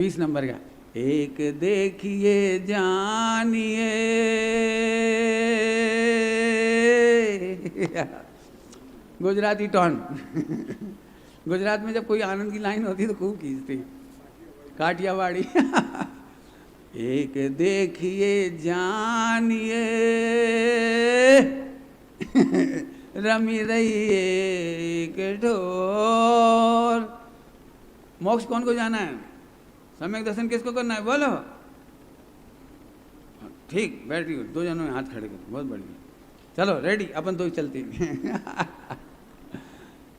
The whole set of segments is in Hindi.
20 नंबर का। एक देखिए जानिए गुजराती टॉन गुजरात में जब कोई आनंद की लाइन होती तो खूब खींचती काठियावाड़ी एक देखिए जानिए रमी रही एक ढोर। मोक्ष कौन को जाना है? सम्यक दर्शन किसको करना है? बोलो। ठीक, बैठ गई। दो जनों में हाथ खड़े कर, बहुत बढ़िया। चलो रेडी, अपन तो ही चलते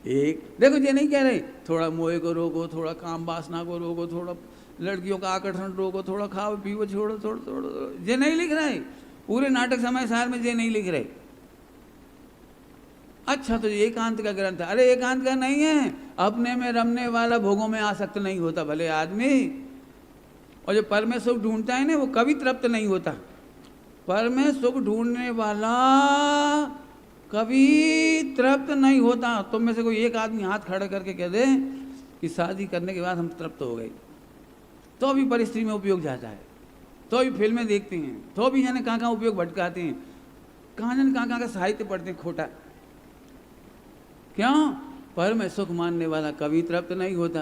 एक देखो, ये नहीं कह रहे थोड़ा मोह को रोको, थोड़ा काम वासना को रोको, थोड़ा लड़कियों का आकर्षण रोको, थोड़ा खाओ पीओ छोड़ो, थोड़ा थोड़ा ये नहीं लिख रहे। पूरे नाटक समय सार में ये नहीं लिख रहे। अच्छा तो ये एकांत का ग्रंथ है। अरे एकांत का नहीं है, अपने में रमने वाला भोगों में आसक्त नहीं होता भले आदमी। और जो पर में सुख ढूंढता है ना, वो कभी तृप्त नहीं होता। पर में सुख ढूंढने वाला कभी तृप्त नहीं होता। तुम में से कोई एक आदमी हाथ खड़ा करके कह दे कि शादी करने के बाद हम तृप्त हो गए, तो भी परिस्थिति में उपयोग जाता है, तो भी फिल्में देखते हैं, तो भी जाने कहाँ कहाँ उपयोग भटकाते हैं, कहाँ जाने कहाँ कहाँ का साहित्य पढ़ते हैं खोटा। क्यों? पर में सुख मानने वाला कभी तृप्त नहीं होता।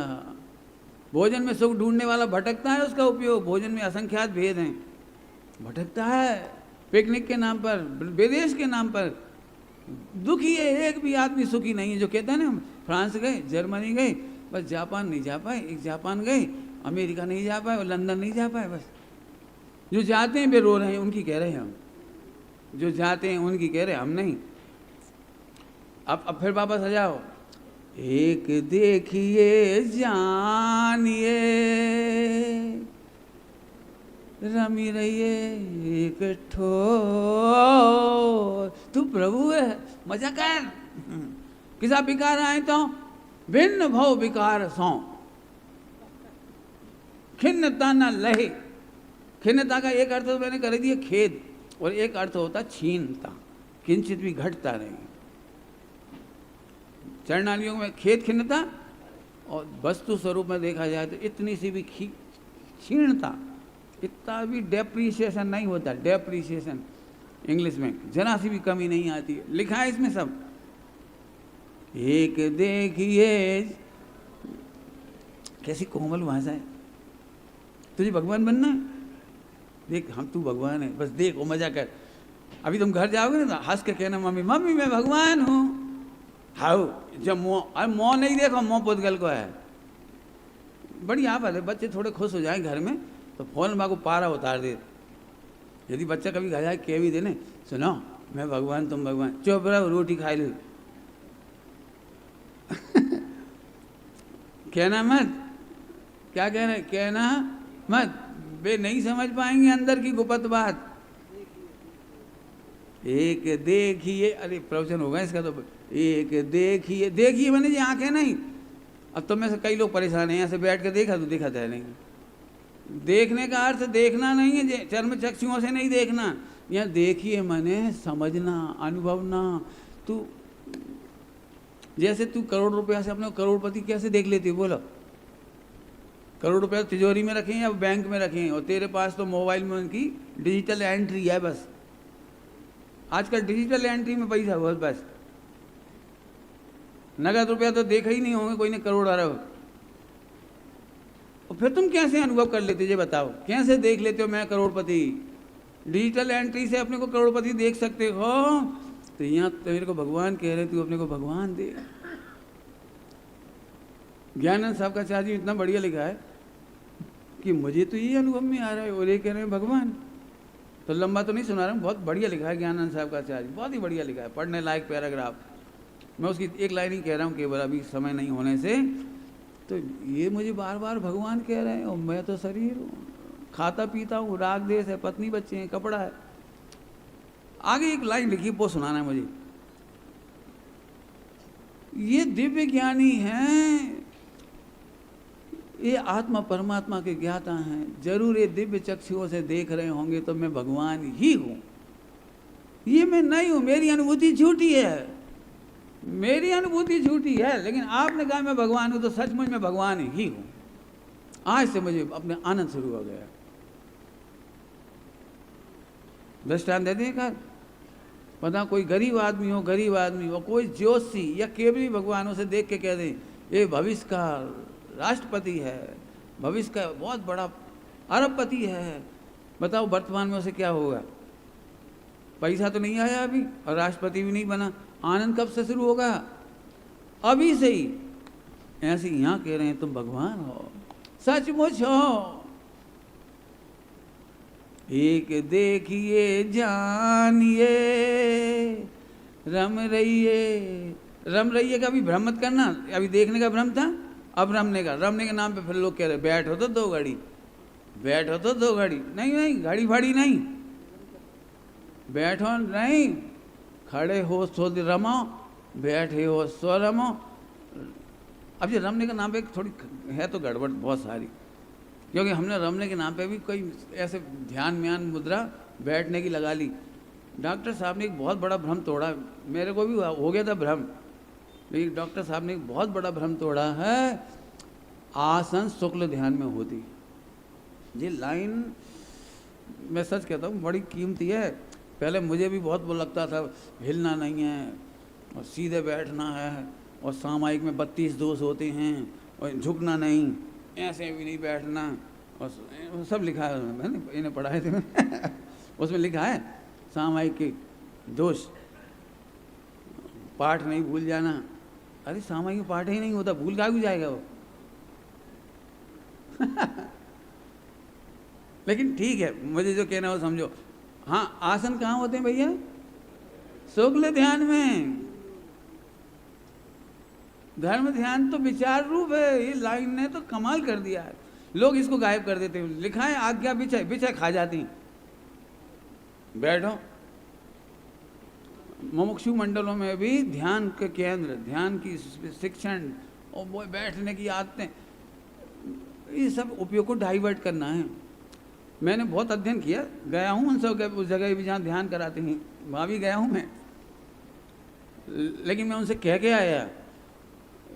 भोजन में सुख ढूंढने वाला भटकता है, उसका उपयोग भोजन में असंख्यात भेद हैं, भटकता है पिकनिक के नाम पर, विदेश के नाम पर। दुखी है, एक भी आदमी सुखी नहीं है। जो कहता है ना फ्रांस गए, जर्मनी गए, बस जापान नहीं जा पाए, एक जापान गए, अमेरिका नहीं जा पाए और लंदन नहीं जा पाए। बस जो जाते हैं वे रो रहे हैं, उनकी कह रहे हैं हम। जो जाते हैं उनकी कह रहे हैं हम नहीं। अब फिर वापस आ जाओ। एक देखिए जानिए रमी रहिए एक ठोर। तू प्रभु है, मजा कर। किसा बिकार आए तो भिन्न भव विकार सौ, खिन्नता न लहे। खिन्नता का एक अर्थ तो मैंने कर दिया खेद, और एक अर्थ होता छीनता, किंचित भी घटता नहीं। चरणालियों में खेद खिन्नता, और वस्तु स्वरूप में देखा जाए तो इतनी सी भी क्षीणता, इतना भी डेप्रीशिएशन नहीं होता। डेप्रीशिएशन इंग्लिश में जरा सी भी कमी नहीं आती है, लिखा है इसमें सब। एक देखिए, कैसी कोमल भाषा है। तुझे भगवान बनना है, देख हम तू भगवान है, बस देख वो मजा कर। अभी तुम घर जाओगे ना तो हंस के कहना मम्मी मम्मी मैं भगवान हूँ। हाउ जब मोह नहीं देखो, मोह पुद्गल को है। बढ़िया बात है, बच्चे थोड़े खुश हो जाए घर में तो फोन माँ को पारा उतार दे। यदि बच्चा कभी घर जाए कह भी देने सुनो मैं भगवान तुम भगवान, चुप रहो रोटी खाई लो कहना मत। क्या कह रहे? कहना मत, वे नहीं समझ पाएंगे अंदर की गुप्त बात। एक देखिए, अरे प्रवचन होगा इसका तो। एक देखिए, देखिए मैंने ये आंखें नहीं। अब तो में से कई लोग परेशान हैं, यहाँ से बैठ कर देखा तो देखा है नहीं। देखने का अर्थ देखना नहीं है, चर्म चक्षुओं से नहीं देखना। यहाँ देखिए मैंने समझना, अनुभवना। तू जैसे तू करोड़ रुपया से अपने करोड़पति कैसे देख लेती? बोलो। करोड़ रुपया तिजोरी में रखें या बैंक में रखें, और तेरे पास तो मोबाइल में उनकी डिजिटल एंट्री है। बस आजकल डिजिटल एंट्री में पैसा बहुत, बस नगद रुपया तो देखा ही नहीं होंगे कोई ने करोड़ आ रहा हो। और फिर तुम कैसे अनुभव कर लेते ये बताओ? कैसे देख लेते हो मैं करोड़पति? डिजिटल एंट्री से अपने को करोड़पति देख सकते हो। तो यहाँ तो मेरे को भगवान कह रहे, तू अपने को भगवान दे। ज्ञानानंद साहब का चार्ज इतना बढ़िया लिखा है कि मुझे तो ये अनुभव में आ रहा है और ये कह रहे हैं भगवान। तो लंबा तो नहीं सुना रहा हूँ, बहुत बढ़िया लिखा है ज्ञानानंद साहब का चार्ज, बहुत ही बढ़िया लिखा है, पढ़ने लायक पैराग्राफ। मैं उसकी एक लाइन ही कह रहा हूँ केवल, अभी समय नहीं होने से। तो ये मुझे बार बार भगवान कह रहे हैं और मैं तो शरीर हूँ, खाता पीता हूँ, राग देश है, पत्नी बच्चे हैं, कपड़ा है। आगे एक लाइन लिखी वो सुनाना है मुझे। ये दिव्य ज्ञानी हैं, ये आत्मा परमात्मा के ज्ञाता हैं। जरूर ये दिव्य चक्षुओं से देख रहे होंगे तो मैं भगवान ही हूँ। ये मैं नहीं हूँ, मेरी अनुभूति झूठी है, मेरी अनुभूति झूठी है। लेकिन आपने कहा मैं भगवान हूँ तो सचमुच मैं भगवान ही हूँ। आज से मुझे अपने आनंद शुरू हो गया। दृष्टांत देते हैं का पता, कोई गरीब आदमी हो, कोई ज्योतिषी या केवली भगवानों से देख के कह दे ये भविष्य का राष्ट्रपति है, भविष्य का बहुत बड़ा अरबपति है, बताओ वर्तमान में उसे क्या होगा? पैसा तो नहीं आया अभी और राष्ट्रपति भी नहीं बना, आनंद कब से शुरू होगा? अभी से ही। ऐसे यहाँ कह रहे हैं तुम भगवान हो, सचमुच हो। एक देखिए जानिए रम रहिए का भी भ्रम मत करना। अभी देखने का भ्रम था, अब रमने के नाम पे फिर लोग कह रहे बैठो तो दो घड़ी, बैठो तो दो घड़ी। नहीं, घड़ी फाड़ी नहीं, बैठो नहीं, खड़े हो सो रमो, बैठे हो सो रमो। अब ये रमने के नाम पे थोड़ी है तो गड़बड़ बहुत सारी, क्योंकि हमने रमने के नाम पे भी कोई ऐसे ध्यान म्यान मुद्रा बैठने की लगा ली। डॉक्टर साहब ने एक बहुत बड़ा भ्रम तोड़ा, मेरे को भी हो गया था भ्रम, लेकिन डॉक्टर साहब ने एक बहुत बड़ा भ्रम तोड़ा है। आसन शुक्ल ध्यान में होती, ये लाइन मैं सच कहता हूँ बड़ी कीमती है। पहले मुझे भी बहुत वो लगता था, हिलना नहीं है और सीधे बैठना है, और सामायिक में 32 दोष होते हैं, और झुकना नहीं, ऐसे भी नहीं बैठना, और सब लिखा है, मैंने इन्हें पढ़ाए थे उसमें लिखा है सामायिक के दोष, पाठ नहीं भूल जाना। अरे सामायिक पाठ ही नहीं होता, भूल काहे को जाएगा वो लेकिन ठीक है, मुझे जो कहना हो समझो। हाँ, आसन कहाँ होते हैं भैया? शुक्ल ध्यान में। धर्म ध्यान तो विचार रूप है। ये लाइन ने तो कमाल कर दिया है, लोग इसको गायब कर देते हैं। लिखा है आज्ञा बिछा खा जाती, बैठो। मुमुक्षु मंडलों में भी ध्यान के केंद्र, ध्यान की शिक्षण और वो बैठने की आदतें, ये सब उपयोग को डाइवर्ट करना है। मैंने बहुत अध्ययन किया, गया हूँ उन सब उस जगह भी जहाँ ध्यान कराते हैं, वहाँ भी गया हूँ मैं। लेकिन मैं उनसे कह के आया,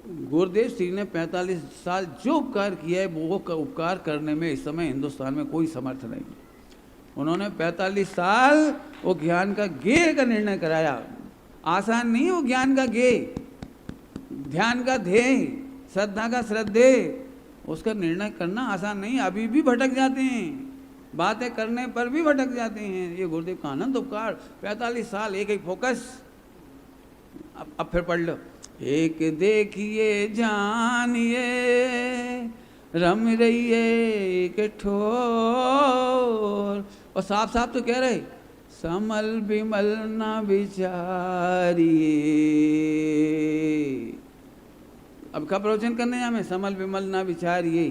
गुरुदेव श्री ने 45 साल जो उपकार किया है वो उपकार करने में इस समय हिंदुस्तान में कोई समर्थ नहीं। उन्होंने 45 साल वो ज्ञान का गेय का निर्णय कराया। आसान नहीं वो ज्ञान का गेय, ध्यान का ध्येय, श्रद्धा का श्रद्धेय, उसका निर्णय करना आसान नहीं। अभी भी भटक जाते हैं, बातें करने पर भी भटक जाते हैं। ये गुरुदेव का आनंद उपकार, 45 साल एक फोकस। अब फिर पढ़ लो, एक देखिए जानिए रम रहिए एक ठोर। और साफ साफ तो कह रहे, समल बिमल ना विचारिए। अब का प्रवचन करने जा मैं, समल बिमल ना विचारिए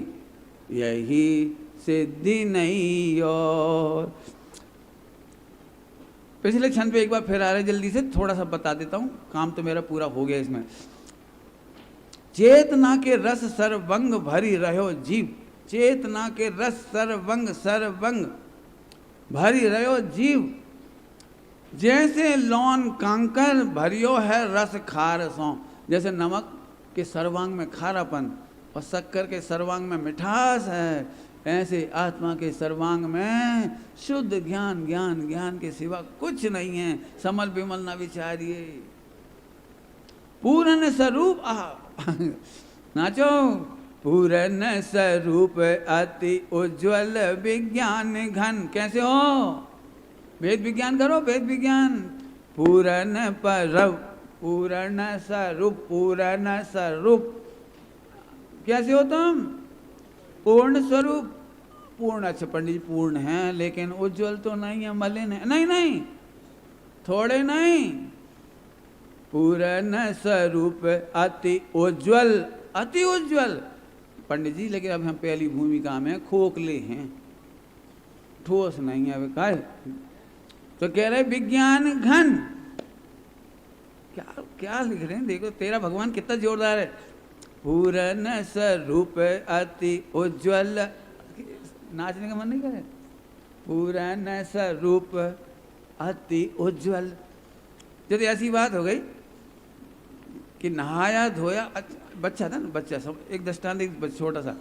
यही सिद्धि नहीं। और पिछले क्षण पे एक बार फिर आ रहे, जल्दी से थोड़ा सा बता देता हूँ, काम तो मेरा पूरा हो गया इसमें। चेतना के रस सर्वंग भरी रहो जीव, चेतना के रस सर्वंग भरी रहो जीव। जैसे लौन कांकर भरियो है रस खार सो। जैसे नमक के सर्वांग में खारापन और शक्कर के सर्वांग में मिठास है, ऐसे आत्मा के सर्वांग में शुद्ध ज्ञान, ज्ञान के सिवा कुछ नहीं है। समल बिमल न विचारिए, पूर्ण स्वरूप नाचो। पूर्ण स्वरूप अति उज्ज्वल विज्ञान घन। कैसे हो? वेद विज्ञान करो, वेद विज्ञान। पूर्ण परव, पूर्ण स्वरूप। कैसे हो तुम? पूर्ण स्वरूप, पूर्ण। अच्छा पंडित जी पूर्ण है, लेकिन उज्जवल तो नहीं है, मलिन है। नहीं, थोड़े नहीं। पूर्ण स्वरूप अति उज्जवल पंडित जी, लेकिन अब हम पहली भूमिका में खोखले हैं, ठोस नहीं है। अब काय तो कह रहे विज्ञान घन। क्या लिख रहे हैं देखो, तेरा भगवान कितना जोरदार है। पूर्ण स्वरूप अति उज्ज्वल। नाचने का मन नहीं करे। पूर्ण स्वरूप अति उज्ज्वल। जैसे ऐसी बात हो गई कि नहाया धोया, बच्चा था ना, बच्चा सब एक दृष्टांत छोटा सा।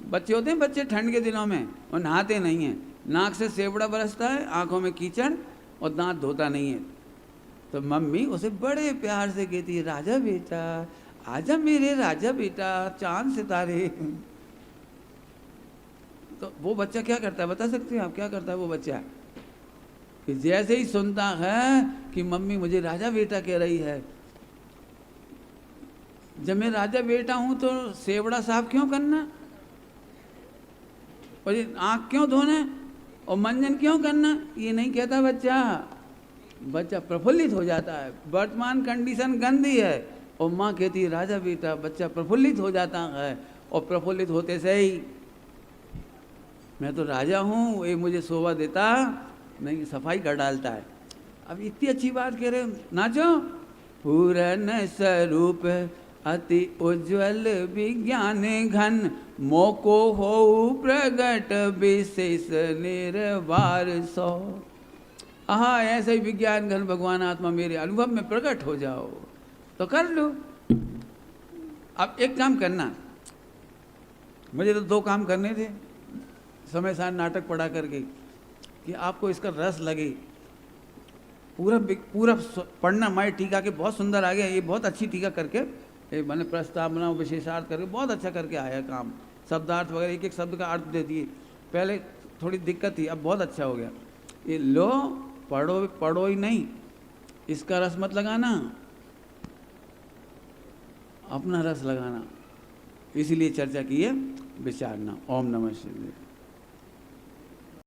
बच्चे होते हैं, बच्चे ठंड के दिनों में वो नहाते नहीं हैं, नाक से सेवड़ा बरसता है, आंखों में कीचड़ और दांत धोता नहीं है। तो मम्मी उसे बड़े प्यार से कहती है, राजा बेटा आजा मेरे राजा बेटा, चांद सितारे। तो वो बच्चा क्या करता है बता सकते हैं आप? क्या करता है वो बच्चा? कि जैसे ही सुनता है कि मम्मी मुझे राजा बेटा कह रही है, जब मैं राजा बेटा हूं तो सेवड़ा साफ क्यों करना, और ये आँख क्यों धोना, और मंजन क्यों करना, ये नहीं कहता बच्चा। बच्चा प्रफुल्लित हो जाता है। वर्तमान कंडीशन गंदी है और माँ कहती है राजा बेटा, बच्चा प्रफुल्लित हो जाता है और प्रफुल्लित होते से ही मैं तो राजा हूँ, ये मुझे शोभा देता नहीं, सफाई कर डालता है। अब इतनी अच्छी बात कह रहे हो, नाचो। पूरन स्वरूप अति उज्ज्वल विज्ञान घन, मोको हो प्रगट विशेष निर्वार सो। हाँ, ऐसे ही विज्ञान घन भगवान आत्मा मेरे अनुभव में प्रकट हो जाओ तो कर लो। अब एक काम करना, मुझे तो 2 काम करने थे समय सार नाटक पढ़ा करके, कि आपको इसका रस लगे। पूरा पढ़ना माई टीका के बहुत सुंदर आ गया, ये बहुत अच्छी टीका करके, ये मैंने प्रस्तावना विशेषार्थ करके बहुत अच्छा करके आया काम, शब्दार्थ वगैरह एक एक शब्द का अर्थ दे दिए। पहले थोड़ी दिक्कत थी, अब बहुत अच्छा हो गया। ये लो पढ़ो ही नहीं, इसका रस मत लगाना, अपना रस लगाना। इसीलिए चर्चा की है, विचारना। ओम नमः शिवाय।